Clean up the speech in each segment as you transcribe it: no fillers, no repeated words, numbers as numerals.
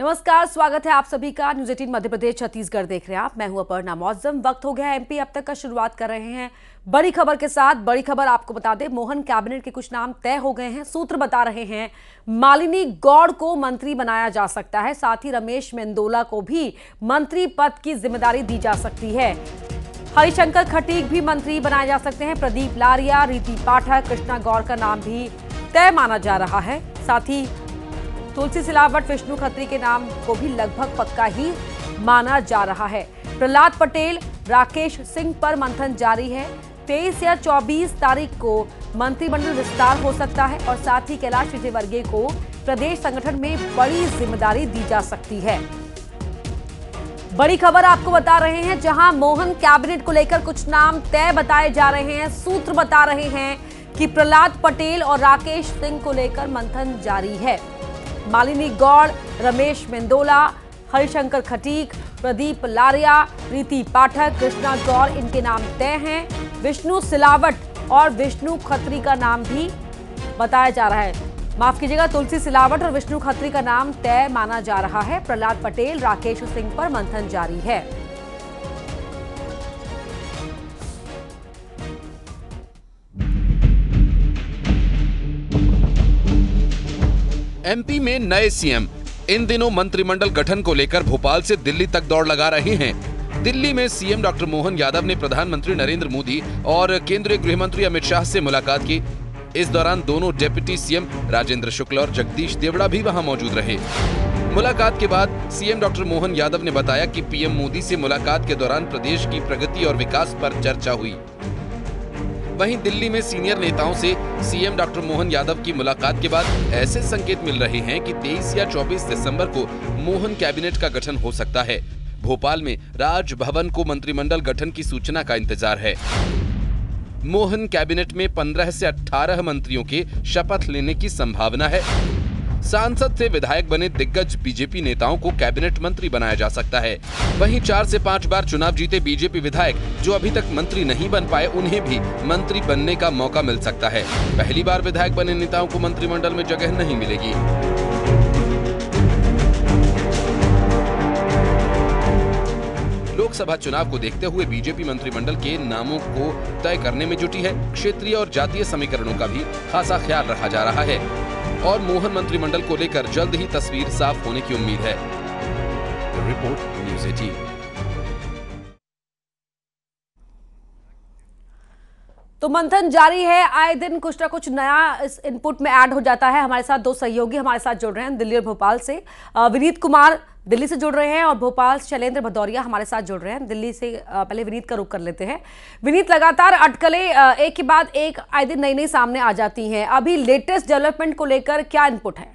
नमस्कार, स्वागत है आप सभी का। न्यूज़ 18 मध्य प्रदेश छत्तीसगढ़ देख रहे हैं आप। मैं हूं अपर्णा मौजम। वक्त हो गया है एमपी अब तक का। शुरुआत कर रहे हैं बड़ी खबर के साथ। बड़ी खबर आपको बता दें, मोहन कैबिनेट के कुछ नाम तय हो गए हैं। सूत्र बता रहे हैं मालिनी गौड़ को मंत्री बनाया जा सकता है, साथ ही रमेश मेंदोला को भी मंत्री पद की जिम्मेदारी दी जा सकती है। हरिशंकर खटीक भी मंत्री बनाए जा सकते हैं। प्रदीप लारिया, रीति पाठक, कृष्णा गौड़ का नाम भी तय माना जा रहा है। साथ ही तुलसी सिलावट, विष्णु खत्री के नाम को भी लगभग पक्का ही माना जा रहा है। प्रहलाद पटेल, राकेश सिंह पर मंथन जारी है। 23 या 24 तारीख को मंत्रिमंडल विस्तार हो सकता है और साथ ही कैलाश विजयवर्गीय को प्रदेश संगठन में बड़ी जिम्मेदारी दी जा सकती है। बड़ी खबर आपको बता रहे हैं, जहां मोहन कैबिनेट को लेकर कुछ नाम तय बताए जा रहे हैं। सूत्र बता रहे हैं कि प्रहलाद पटेल और राकेश सिंह को लेकर मंथन जारी है। मालिनी गौड़, रमेश मेंदोला, हरिशंकर खटीक, प्रदीप लारिया, रीति पाठक, कृष्णा गौड़, इनके नाम तय हैं। विष्णु सिलावट और विष्णु खत्री का नाम भी बताया जा रहा है। माफ कीजिएगा, तुलसी सिलावट और विष्णु खत्री का नाम तय माना जा रहा है। प्रहलाद पटेल, राकेश सिंह पर मंथन जारी है। एमपी में नए सीएम इन दिनों मंत्रिमंडल गठन को लेकर भोपाल से दिल्ली तक दौड़ लगा रहे हैं। दिल्ली में सीएम डॉक्टर मोहन यादव ने प्रधानमंत्री नरेंद्र मोदी और केंद्रीय गृह मंत्री अमित शाह से मुलाकात की। इस दौरान दोनों डिप्टी सीएम राजेंद्र शुक्ल और जगदीश देवड़ा भी वहां मौजूद रहे। मुलाकात के बाद सीएम डॉक्टर मोहन यादव ने बताया कि पीएम मोदी से मुलाकात के दौरान प्रदेश की प्रगति और विकास पर चर्चा हुई। वहीं दिल्ली में सीनियर नेताओं से सीएम डॉक्टर मोहन यादव की मुलाकात के बाद ऐसे संकेत मिल रहे हैं कि 23 या 24 दिसंबर को मोहन कैबिनेट का गठन हो सकता है। भोपाल में राजभवन को मंत्रिमंडल गठन की सूचना का इंतजार है। मोहन कैबिनेट में 15 से 18 मंत्रियों के शपथ लेने की संभावना है। सांसद से विधायक बने दिग्गज बीजेपी नेताओं को कैबिनेट मंत्री बनाया जा सकता है। वहीं 4 से 5 बार चुनाव जीते बीजेपी विधायक जो अभी तक मंत्री नहीं बन पाए, उन्हें भी मंत्री बनने का मौका मिल सकता है। पहली बार विधायक बने नेताओं को मंत्रिमंडल में जगह नहीं मिलेगी। लोकसभा चुनाव को देखते हुए बीजेपी मंत्रिमंडल के नामों को तय करने में जुटी है। क्षेत्रीय और जातीय समीकरणों का भी खासा ख्याल रखा जा रहा है और मोहन मंत्रिमंडल को लेकर जल्द ही तस्वीर साफ होने की उम्मीद है। Report news 18। तो मंथन जारी है। आए दिन कुछ ना कुछ नया इस इनपुट में ऐड हो जाता है। हमारे साथ दो सहयोगी हमारे साथ जुड़ रहे हैं दिल्ली और भोपाल से। विनीत कुमार दिल्ली से जुड़ रहे हैं और भोपाल से शैलेंद्र भदौरिया हमारे साथ जुड़ रहे हैं। दिल्ली से पहले विनीत का रुख कर लेते हैं। विनीत, लगातार अटकलें एक के बाद एक आए दिन नई नई सामने आ जाती हैं। अभी लेटेस्ट डेवलपमेंट को लेकर क्या इनपुट है?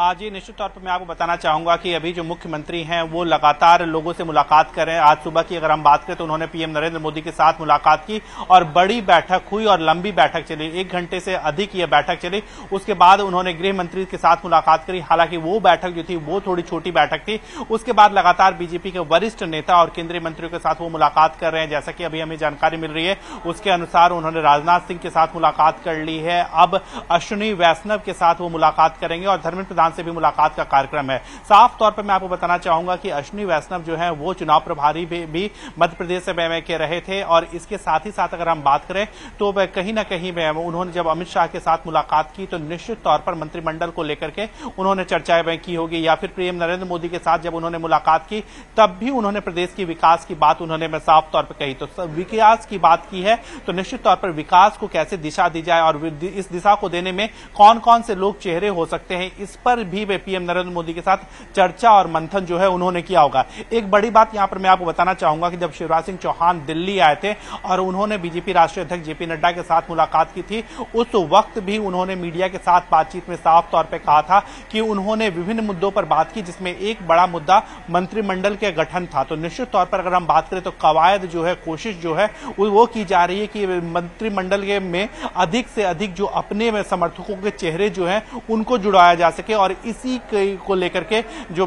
जी, निश्चित तौर पर मैं आपको बताना चाहूंगा कि अभी जो मुख्यमंत्री हैं वो लगातार लोगों से मुलाकात कर रहे हैं। आज सुबह की अगर हम बात करें तो उन्होंने पीएम नरेंद्र मोदी के साथ मुलाकात की और बड़ी बैठक हुई और लंबी बैठक चली। 1 घंटे से अधिक ये बैठक चली। उसके बाद उन्होंने गृह मंत्री के साथ मुलाकात करी। हालांकि वो बैठक जो थी वो थोड़ी छोटी बैठक थी। उसके बाद लगातार बीजेपी के वरिष्ठ नेता और केंद्रीय मंत्रियों के साथ वो मुलाकात कर रहे हैं। जैसा कि अभी हमें जानकारी मिल रही है उसके अनुसार उन्होंने राजनाथ सिंह के साथ मुलाकात कर ली है। अब अश्विनी वैष्णव के साथ वो मुलाकात करेंगे और धर्मेंद्र प्रधान से भी मुलाकात का कार्यक्रम है। साफ तौर पर मैं आपको बताना चाहूंगा कि अश्विनी वैष्णव जो है वो चुनाव प्रभारी भी मध्य प्रदेश से में के रहे थे और इसके साथ ही साथ अगर हम बात करें तो कहीं ना कहीं उन्होंने जब अमित शाह के साथ मुलाकात की तो निश्चित तौर पर मंत्रिमंडल को लेकर के उन्होंने चर्चाएं की होगी, या फिर पीएम नरेंद्र मोदी के साथ जब उन्होंने मुलाकात की तब भी उन्होंने प्रदेश की विकास की बात उन्होंने साफ तौर पर कही। तो विकास की बात की है तो निश्चित तौर पर विकास को कैसे दिशा दी जाए और इस दिशा को देने में कौन कौन से लोग चेहरे हो सकते हैं, इस पर भी पीएम नरेंद्र मोदी के साथ चर्चा और मंथन जो है उन्होंने किया होगा। एक बड़ी बात यहां पर मैं आपको बताना चाहूंगा कि जब शिवराज सिंह चौहान दिल्ली आए थे और उन्होंने बीजेपी राष्ट्रीय अध्यक्ष जेपी नड्डा के साथ मुलाकात की थी, उस वक्त भी उन्होंने मीडिया के साथ बातचीत में साफ तौर पर कहा था कि उन्होंने विभिन्न मुद्दों पर बात की जिसमें एक बड़ा मुद्दा मंत्रिमंडल के गठन था। तो निश्चित तौर पर अगर हम बात करें तो कवायद जो है, कोशिश जो है वो की जा रही है कि मंत्रिमंडल में अधिक से अधिक जो अपने समर्थकों के चेहरे जो है उनको जुड़ाया जा सके और और इसी को लेकर के जो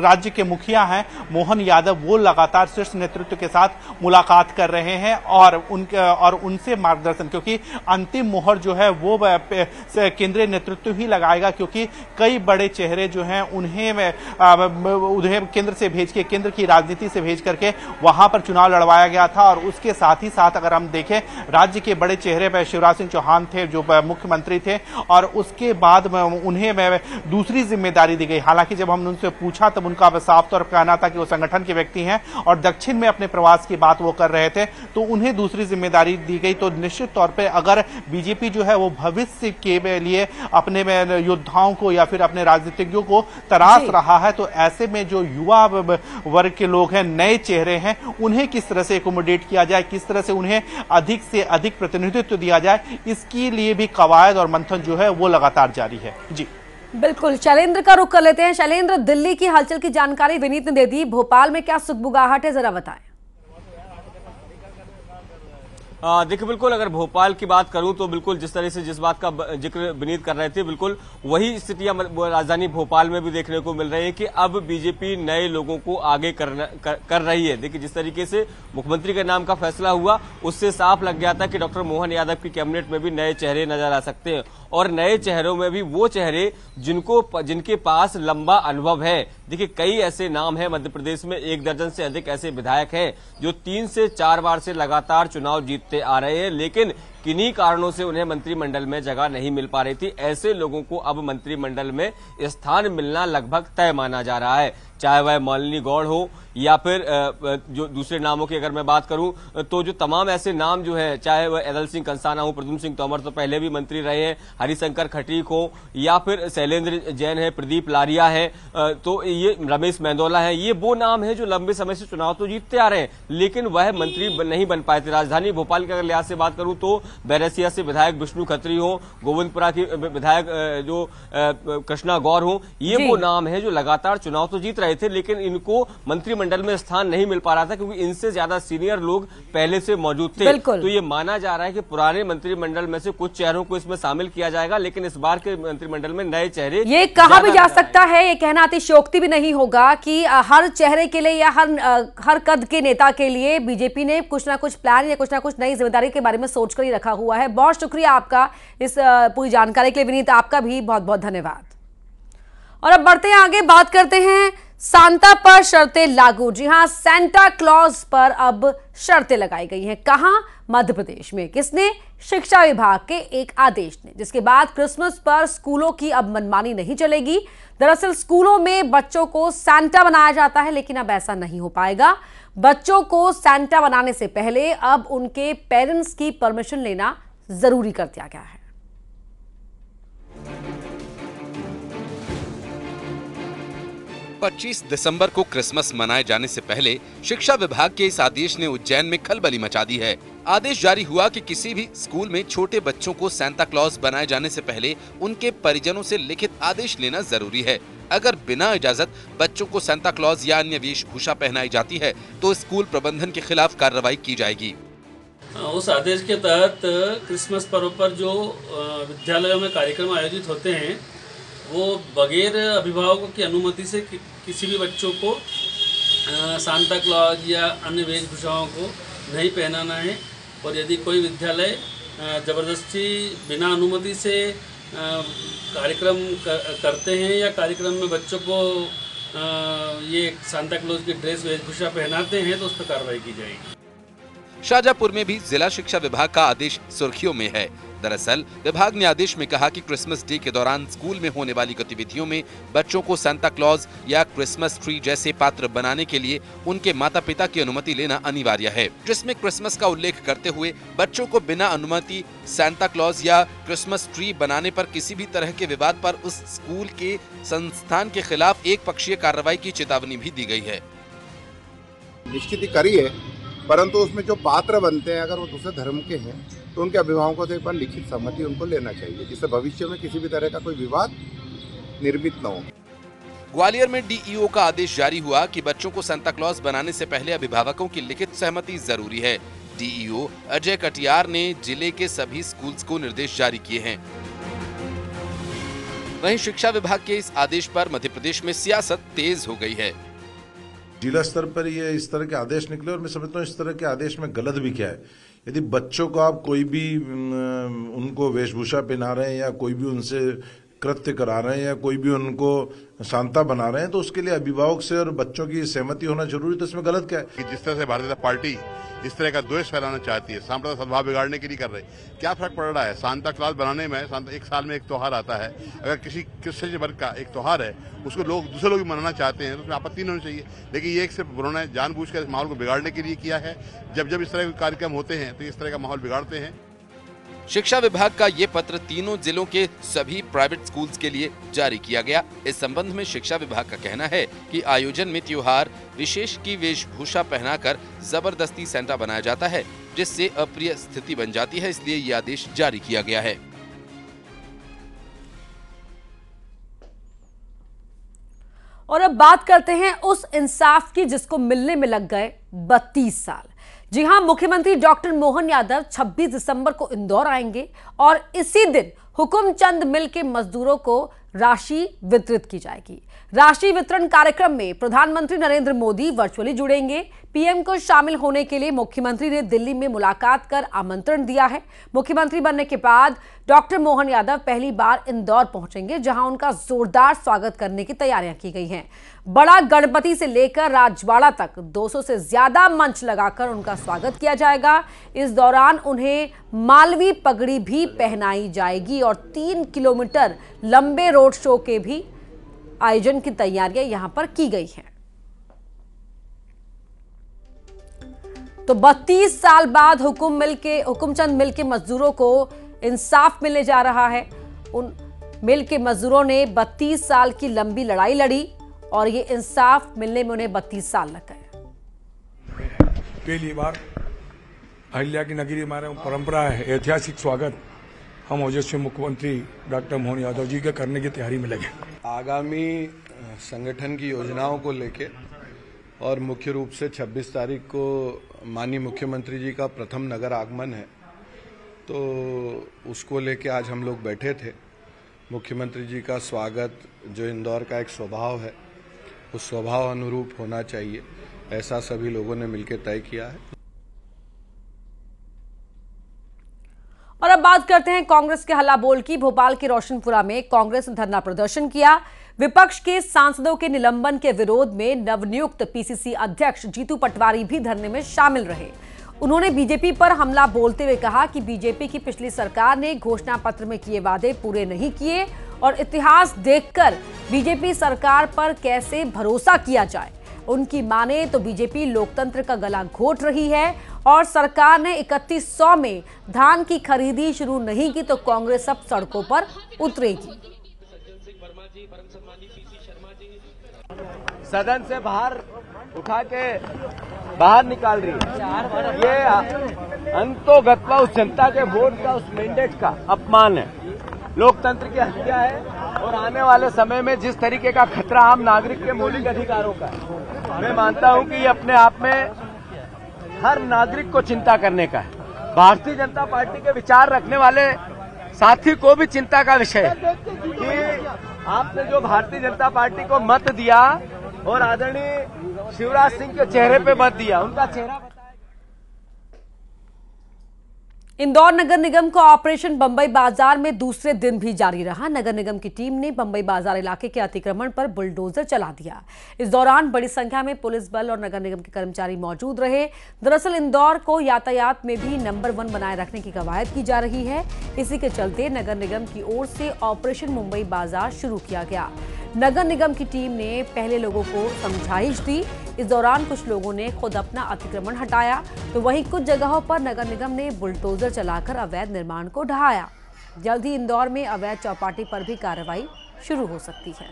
राज्य के मुखिया हैं मोहन यादव, वो लगातार शीर्ष नेतृत्व के साथ मुलाकात कर रहे हैं और उनसे मार्गदर्शन, क्योंकि अंतिम मोहर जो है वो केंद्रीय नेतृत्व ही लगाएगा, क्योंकि कई बड़े चेहरे जो हैं उन्हें केंद्र से भेज के, केंद्र की राजनीति से भेज करके वहां पर चुनाव लड़वाया गया था। और उसके साथ ही साथ अगर हम देखें, राज्य के बड़े चेहरे पर शिवराज सिंह चौहान थे जो मुख्यमंत्री थे, और उसके बाद उन्हें दूसरी जिम्मेदारी दी गई। हालांकि जब हमने उनसे पूछा तब उनका साफ तौर पर कहना था कि वो संगठन के व्यक्ति हैं और दक्षिण में अपने प्रवास की बात वो कर रहे थे, तो उन्हें दूसरी जिम्मेदारी दी गई। तो निश्चित तौर पे अगर बीजेपी जो है वो भविष्य के लिए अपने योद्धाओं को या फिर अपने राजनीतिज्ञों को तराश रहा है, तो ऐसे में जो युवा वर्ग के लोग हैं, नए चेहरे हैं, उन्हें किस तरह से एकोमोडेट किया जाए, किस तरह से उन्हें अधिक से अधिक प्रतिनिधित्व दिया जाए, इसके लिए भी कवायद और मंथन जो है वो लगातार जारी है। जी बिल्कुल, शैलेंद्र का रुख कर लेते हैं। शैलेंद्र, दिल्ली की हलचल की जानकारी विनीत ने दे दी, भोपाल में क्या सुगबुगाहट है, जरा बताएं। देखिए, बिल्कुल अगर भोपाल की बात करूं तो बिल्कुल जिस तरह से जिस बात का जिक्र विनीत कर रहे थे, बिल्कुल वही स्थितियां राजधानी भोपाल में भी देखने को मिल रही है कि अब बीजेपी नए लोगों को आगे कर रही है। देखिए, जिस तरीके से मुख्यमंत्री के नाम का फैसला हुआ उससे साफ लग गया था कि डॉक्टर मोहन यादव की कैबिनेट में भी नए चेहरे नजर आ सकते हैं, और नए चेहरों में भी वो चेहरे जिनके पास लंबा अनुभव है। देखिए, कई ऐसे नाम हैं मध्य प्रदेश में, 1 दर्जन से अधिक ऐसे विधायक हैं जो 3 से 4 बार से लगातार चुनाव जीतते आ रहे हैं, लेकिन किन्हीं कारणों से उन्हें मंत्रिमंडल में जगह नहीं मिल पा रही थी। ऐसे लोगों को अब मंत्रिमंडल में स्थान मिलना लगभग तय माना जा रहा है, चाहे वह मालिनी गौड़ हो या फिर जो दूसरे नामों की अगर मैं बात करूं तो जो तमाम ऐसे नाम जो है, चाहे वह एदल सिंह कंसाना हो, प्रद्युम्न सिंह तोमर तो पहले भी मंत्री रहे हैं, हरिशंकर खटीक हो, या फिर शैलेंद्र जैन है, प्रदीप लारिया है, तो ये रमेश मेंदोला है, ये वो नाम है जो लंबे समय से चुनाव तो जीतते आ रहे हैं, लेकिन वह मंत्री नहीं बन पाए थे। राजधानी भोपाल के अगर लिहाज से बात करूं तो बैरसिया से विधायक विष्णु खत्री हो, गोविंदपुरा की विधायक जो कृष्णा गौर हो, ये वो नाम है जो लगातार चुनाव तो जीत रहे थे, लेकिन इनको मंत्रिमंडल में स्थान नहीं मिल पा रहा था क्योंकि इनसे ज्यादा सीनियर लोग पहले से मौजूद थे। तो ये माना जा रहा है कि पुराने मंत्रिमंडल में से कुछ चेहरों को इसमें शामिल किया जाएगा, लेकिन इस बार के मंत्रिमंडल में नए चेहरे। ये कहा भी जा सकता है, ये कहना अतिशयोक्ति भी नहीं होगा कि हर चेहरे के लिए या हर कद के नेता के लिए बीजेपी ने कुछ ना कुछ प्लान या कुछ ना कुछ नई जिम्मेदारी के बारे में सोचकर ही रखा हुआ है। बहुत शुक्रिया आपका इस पूरी जानकारी के लिए विनीत, आपका भी बहुत बहुत धन्यवाद। और अब बढ़ते हैं आगे, बात करते हैं सांता पर शर्तें लागू। जी हां, सांता क्लॉज पर अब शर्तें लगाई गई हैं। कहां? मध्य प्रदेश में। किसने? शिक्षा विभाग के एक आदेश ने, जिसके बाद क्रिसमस पर स्कूलों की अब मनमानी नहीं चलेगी। दरअसल स्कूलों में बच्चों को सांता बनाया जाता है, लेकिन अब ऐसा नहीं हो पाएगा। बच्चों को सांता बनाने से पहले अब उनके पेरेंट्स की परमिशन लेना जरूरी कर दिया गया है। 25 दिसंबर को क्रिसमस मनाए जाने से पहले शिक्षा विभाग के इस आदेश ने उज्जैन में खलबली मचा दी है। आदेश जारी हुआ कि किसी भी स्कूल में छोटे बच्चों को सांता क्लॉज बनाए जाने से पहले उनके परिजनों से लिखित आदेश लेना जरूरी है। अगर बिना इजाजत बच्चों को सांता क्लॉज या अन्य वेशभूषा पहनाई जाती है तो स्कूल प्रबंधन के खिलाफ कार्रवाई की जाएगी। उस आदेश के तहत क्रिसमस पर्व पर जो विद्यालयों में कार्यक्रम आयोजित होते हैं वो बगैर अभिभावकों की अनुमति से किसी भी बच्चों को सांता क्लॉज या अन्य वेशभूषाओं को नहीं पहनाना है। और यदि कोई विद्यालय ज़बरदस्ती बिना अनुमति से कार्यक्रम करते हैं या कार्यक्रम में बच्चों को ये सांता क्लॉज की ड्रेस वेशभूषा पहनाते हैं तो उस पर कार्रवाई की जाएगी। शाजापुर में भी जिला शिक्षा विभाग का आदेश सुर्खियों में है। दरअसल विभाग ने आदेश में कहा कि क्रिसमस डे के दौरान स्कूल में होने वाली गतिविधियों में बच्चों को सांता क्लॉज या क्रिसमस ट्री जैसे पात्र बनाने के लिए उनके माता पिता की अनुमति लेना अनिवार्य है, जिसमें क्रिसमस का उल्लेख करते हुए बच्चों को बिना अनुमति सांता क्लॉज या क्रिसमस ट्री बनाने पर किसी भी तरह के विवाद पर उस स्कूल के संस्थान के खिलाफ एक पक्षीय कार्रवाई की चेतावनी भी दी गई है। निश्चित ही करी है, परंतु उसमें जो पात्र बनते हैं अगर वो दूसरे धर्म के हैं तो उनके अभिभावकों से एक बार लिखित सहमति उनको लेना चाहिए, जिससे भविष्य में किसी भी तरह का कोई विवाद निर्मित न हो। ग्वालियर में डीईओ का आदेश जारी हुआ कि बच्चों को सांता क्लॉज बनाने से पहले अभिभावकों की लिखित सहमति जरूरी है। डीईओ अजय कटियार ने जिले के सभी स्कूल्स को निर्देश जारी किए हैं। वहीं शिक्षा विभाग के इस आदेश पर मध्य प्रदेश में सियासत तेज हो गई है। जिला स्तर पर ये इस तरह के आदेश निकले और मैं समझता हूँ इस तरह के आदेश में गलत भी क्या है। यदि बच्चों को आप कोई भी उनको वेशभूषा पहना रहे हैं या कोई भी उनसे कृत्य करा रहे हैं या कोई भी उनको शांता बना रहे हैं तो उसके लिए अभिभावक से और बच्चों की सहमति होना जरूरी, तो इसमें गलत क्या है। कि जिस तरह से भारतीय जनता पार्टी इस तरह का द्वेष फैलाना चाहती है, सांप्रदायिक सद्भाव बिगाड़ने के लिए कर रही है, क्या फर्क पड़ रहा है। सांता क्लॉज बनाने में एक साल में एक त्योहार आता है, अगर किसी क्रिश्चियन वर्ग का एक त्योहार है उसको दूसरे लोग भी मनाना चाहते हैं तो उसमें आपत्ति नहीं होनी चाहिए। लेकिन ये एक सिर्फ उन्होंने जानबूझकर इस माहौल को बिगाड़ने के लिए किया है। जब इस तरह के कार्यक्रम होते हैं तो इस तरह का माहौल बिगाड़ते हैं। शिक्षा विभाग का ये पत्र तीनों जिलों के सभी प्राइवेट स्कूल्स के लिए जारी किया गया। इस संबंध में शिक्षा विभाग का कहना है कि आयोजन में त्योहार विशेष की वेशभूषा पहनाकर जबरदस्ती सेंटा बनाया जाता है, जिससे अप्रिय स्थिति बन जाती है, इसलिए ये आदेश जारी किया गया है। और अब बात करते हैं उस इंसाफ की जिसको मिलने में लग गए 32 साल। जी हां, मुख्यमंत्री डॉक्टर मोहन यादव 26 दिसंबर को इंदौर आएंगे और इसी दिन हुकुमचंद मिल के मजदूरों को राशि वितरित की जाएगी। राशि वितरण कार्यक्रम में प्रधानमंत्री नरेंद्र मोदी वर्चुअली जुड़ेंगे। पीएम को शामिल होने के लिए मुख्यमंत्री ने दिल्ली में मुलाकात कर आमंत्रण दिया है। मुख्यमंत्री बनने के बाद डॉक्टर मोहन यादव पहली बार इंदौर पहुंचेंगे, जहां उनका जोरदार स्वागत करने की तैयारियां की गई हैं। बड़ा गणपति से लेकर राजवाड़ा तक 200 से ज्यादा मंच लगाकर उनका स्वागत किया जाएगा। इस दौरान उन्हें मालवी पगड़ी भी पहनाई जाएगी और 3 किलोमीटर लंबे रोड शो के भी आयोजन की तैयारियां यहां पर की गई हैं। तो 32 साल बाद हुकुमचंद मिल के मजदूरों को इंसाफ मिलने जा रहा है। उन मिल के मजदूरों ने 32 साल की लंबी लड़ाई लड़ी और ये इंसाफ मिलने में उन्हें 32 साल लग गए। पहली बार अहिल्या की नगरी हमारे परंपरा है, ऐतिहासिक स्वागत हम ओजस्वी मुख्यमंत्री डॉक्टर मोहन यादव जी के करने की तैयारी में लगे। आगामी संगठन की योजनाओं को लेके और मुख्य रूप से 26 तारीख को माननीय मुख्यमंत्री जी का प्रथम नगर आगमन है, तो उसको लेके आज हम लोग बैठे थे। मुख्यमंत्री जी का स्वागत जो इंदौर का एक स्वभाव है, उस स्वभाव अनुरूप होना चाहिए, ऐसा सभी लोगों ने मिलकर तय किया है। और अब बात करते हैं कांग्रेस के हल्ला बोल की। भोपाल के रोशनपुरा में कांग्रेस ने धरना प्रदर्शन किया। विपक्ष के सांसदों के निलंबन के विरोध में नवनियुक्त पीसीसी अध्यक्ष जीतू पटवारी भी धरने में शामिल रहे। उन्होंने बीजेपी पर हमला बोलते हुए कहा कि बीजेपी की पिछली सरकार ने घोषणा पत्र में किए वादे पूरे नहीं किए और इतिहास देखकर बीजेपी सरकार पर कैसे भरोसा किया जाए। उनकी माने तो बीजेपी लोकतंत्र का गला घोट रही है और सरकार ने 3100 में धान की खरीदी शुरू नहीं की तो कांग्रेस अब सड़कों पर उतरेगी। सदन से बाहर उठा के बाहर निकाल रही है। ये अंतोगत्वा उस जनता के वोट का, उस मैंडेट का अपमान है, लोकतंत्र की हत्या है और आने वाले समय में जिस तरीके का खतरा आम नागरिक के मौलिक अधिकारों का है, मैं मानता हूं कि ये अपने आप में हर नागरिक को चिंता करने का है। भारतीय जनता पार्टी के विचार रखने वाले साथी को भी चिंता का विषय है कि आपने जो भारतीय जनता पार्टी को मत दिया और आदरणीय शिवराज सिंह के चेहरे पे मत दिया, उनका चेहरा इंदौर नगर निगम का ऑपरेशन बंबई बाजार में दूसरे दिन भी जारी रहा। नगर निगम की टीम ने बंबई बाजार इलाके के अतिक्रमण पर बुलडोजर चला दिया। इस दौरान बड़ी संख्या में पुलिस बल और नगर निगम के कर्मचारी मौजूद रहे। दरअसल इंदौर को यातायात में भी नंबर 1 बनाए रखने की कवायद की जा रही है। इसी के चलते नगर निगम की ओर से ऑपरेशन मुंबई बाजार शुरू किया गया। नगर निगम की टीम ने पहले लोगों को समझाइश दी। इस दौरान कुछ लोगों ने खुद अपना अतिक्रमण हटाया तो वहीं कुछ जगहों पर नगर निगम ने बुलडोजर चलाकर अवैध निर्माण को ढहाया। जल्द ही इंदौर में अवैध चौपाटी पर भी कार्रवाई शुरू हो सकती है।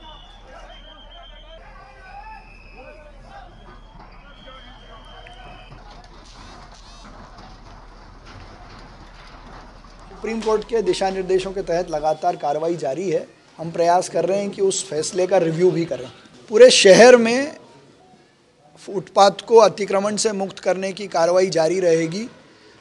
सुप्रीम कोर्ट के दिशा निर्देशों के तहत लगातार कार्रवाई जारी है। हम प्रयास कर रहे हैं कि उस फैसले का रिव्यू भी करें। पूरे शहर में फुटपाथ को अतिक्रमण से मुक्त करने की कार्रवाई जारी रहेगी।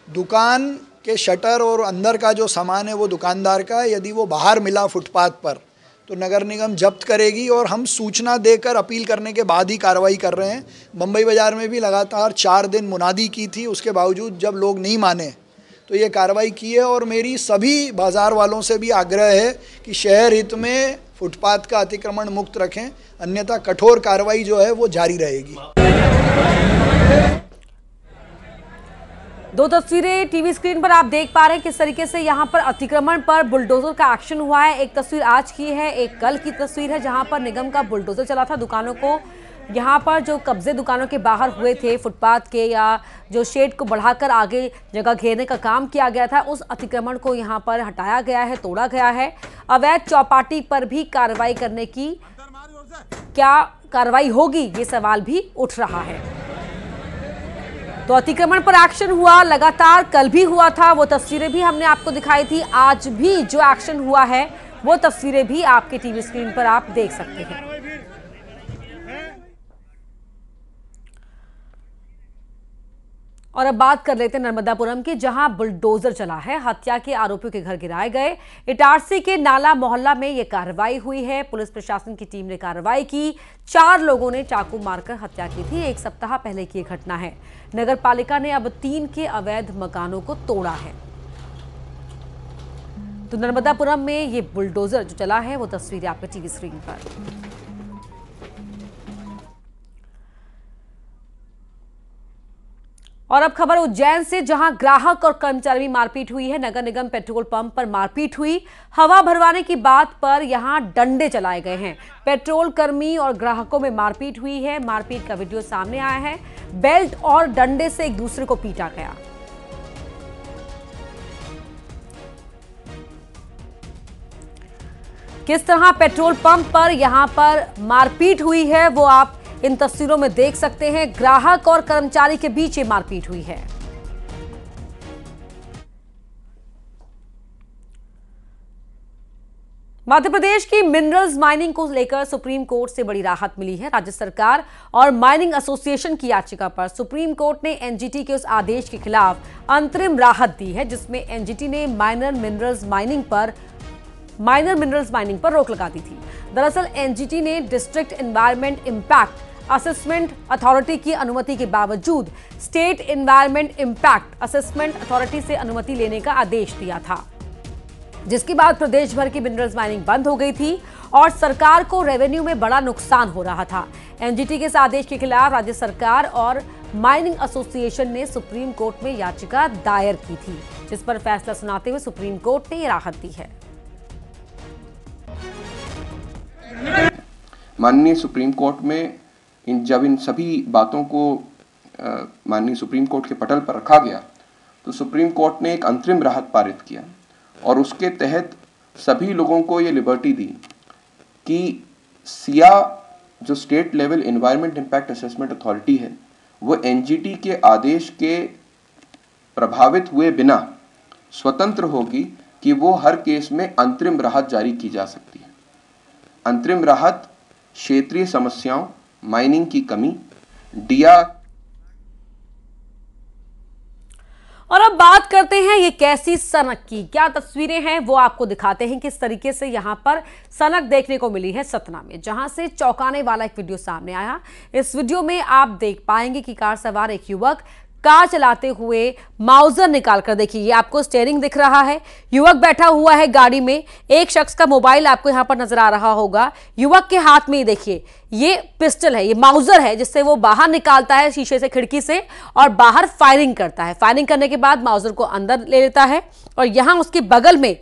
दुकान के शटर और अंदर का जो सामान है वो दुकानदार का, यदि वो बाहर मिला फुटपाथ पर तो नगर निगम जब्त करेगी और हम सूचना देकर अपील करने के बाद ही कार्रवाई कर रहे हैं। बम्बई बाज़ार में भी लगातार 4 दिन मुनादी की थी, उसके बावजूद जब लोग नहीं माने तो ये कार्रवाई की है। और मेरी सभी बाज़ार वालों से भी आग्रह है कि शहर हित में फुटपाथ का अतिक्रमण मुक्त रखें, अन्यथा कठोर कार्रवाई जो है वो जारी रहेगी। दो तस्वीरें टीवी स्क्रीन पर आप देख पा रहे हैं किस तरीके से यहां पर अतिक्रमण पर बुलडोजर का एक्शन हुआ है। एक तस्वीर आज की है, एक कल की तस्वीर है जहां पर निगम का बुलडोजर चला था। दुकानों को यहां पर जो कब्जे दुकानों के बाहर हुए थे फुटपाथ के, या जो शेड को बढ़ाकर आगे जगह घेरने का काम किया गया था, उस अतिक्रमण को यहां पर हटाया गया है, तोड़ा गया है। अवैध चौपाटी पर भी कार्रवाई करने की क्या कार्रवाई होगी, ये सवाल भी उठ रहा है। तो अतिक्रमण पर एक्शन हुआ लगातार, कल भी हुआ था, वो तस्वीरें भी हमने आपको दिखाई थी। आज भी जो एक्शन हुआ है वो तस्वीरें भी आपके टीवी स्क्रीन पर आप देख सकते हैं। और अब बात कर लेते हैं नर्मदापुरम की, जहां बुलडोजर चला है, हत्या के आरोपियों के घर गिराए गए। इटारसी के नाला मोहल्ला में यह कार्रवाई हुई है। पुलिस प्रशासन की टीम ने कार्रवाई की। 4 लोगों ने चाकू मारकर हत्या की थी। 1 सप्ताह पहले की घटना है। नगर पालिका ने अब 3 के अवैध मकानों को तोड़ा है। तो नर्मदापुरम में ये बुलडोजर जो चला है वो तस्वीरें आपके टीवी स्क्रीन पर। और अब खबर उज्जैन से, जहां ग्राहक और कर्मचारी में मारपीट हुई है। नगर निगम पेट्रोल पंप पर मारपीट हुई। हवा भरवाने की बात पर यहां डंडे चलाए गए हैं। पेट्रोल कर्मी और ग्राहकों में मारपीट हुई है। मारपीट का वीडियो सामने आया है। बेल्ट और डंडे से एक दूसरे को पीटा गया। किस तरह पेट्रोल पंप पर यहां पर मारपीट हुई है वो आप इन तस्वीरों में देख सकते हैं। ग्राहक और कर्मचारी के बीच ये मारपीट हुई है। मध्य प्रदेश की मिनरल्स माइनिंग को लेकर सुप्रीम कोर्ट से बड़ी राहत मिली है। राज्य सरकार और माइनिंग एसोसिएशन की याचिका पर सुप्रीम कोर्ट ने एनजीटी के उस आदेश के खिलाफ अंतरिम राहत दी है जिसमें एनजीटी ने माइनर मिनरल्स माइनिंग पर रोक लगा दी थी। दरअसल एनजीटी ने district environment impact assessment authority की अनुमति के बावजूद state environment impact assessment authority से अनुमति लेने का आदेश दिया था, जिसके बाद प्रदेश भर की मिनरल्स माइनिंग बंद हो गई थी और सरकार को रेवेन्यू में बड़ा नुकसान हो रहा था। एनजीटी के इस आदेश के खिलाफ राज्य सरकार और माइनिंग एसोसिएशन ने सुप्रीम कोर्ट में याचिका दायर की थी, जिस पर फैसला सुनाते हुए सुप्रीम कोर्ट ने यह राहत दी है। माननीय सुप्रीम कोर्ट में जब इन सभी बातों को माननीय सुप्रीम कोर्ट के पटल पर रखा गया तो सुप्रीम कोर्ट ने एक अंतरिम राहत पारित किया और उसके तहत सभी लोगों को ये लिबर्टी दी कि सिया जो state level environment impact assessment authority है वो एनजीटी के आदेश के प्रभावित हुए बिना स्वतंत्र होगी कि वो हर केस में अंतरिम राहत जारी की जा सकती है। अंतरिम राहत क्षेत्रीय समस्याओं, माइनिंग की कमी, डिया। और अब बात करते हैं ये कैसी सनक की, क्या तस्वीरें हैं वो आपको दिखाते हैं किस तरीके से यहां पर सनक देखने को मिली है सतना में, जहां से चौंकाने वाला एक वीडियो सामने आया। इस वीडियो में आप देख पाएंगे कि कार सवार एक युवक कार चलाते हुए माउजर निकालकर, देखिए ये आपको स्टीयरिंग दिख रहा है, युवक बैठा हुआ है गाड़ी में, एक शख्स का मोबाइल आपको यहां पर नजर आ रहा होगा। युवक के हाथ में देखिए ये पिस्टल है, ये माउजर है जिससे वो बाहर निकालता है शीशे से, खिड़की से, और बाहर फायरिंग करता है। फायरिंग करने के बाद माउजर को अंदर ले लेता है और यहां उसके बगल में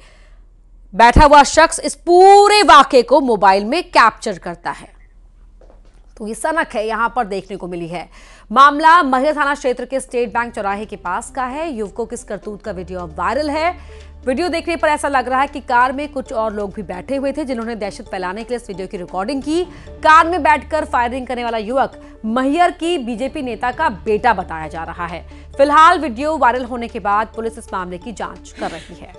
बैठा हुआ शख्स इस पूरे वाकये को मोबाइल में कैप्चर करता है। तो ये सनक है यहां पर देखने को मिली है। मामला महिला थाना क्षेत्र के स्टेट बैंक चौराहे के पास का है। युवकों की इस करतूत का वीडियो अब वायरल है। वीडियो देखने पर ऐसा लग रहा है कि कार में कुछ और लोग भी बैठे हुए थे जिन्होंने दहशत फैलाने के लिए इस वीडियो की रिकॉर्डिंग की। कार में बैठकर फायरिंग करने वाला युवक मैहर की बीजेपी नेता का बेटा बताया जा रहा है। फिलहाल वीडियो वायरल होने के बाद पुलिस इस मामले की जांच कर रही है।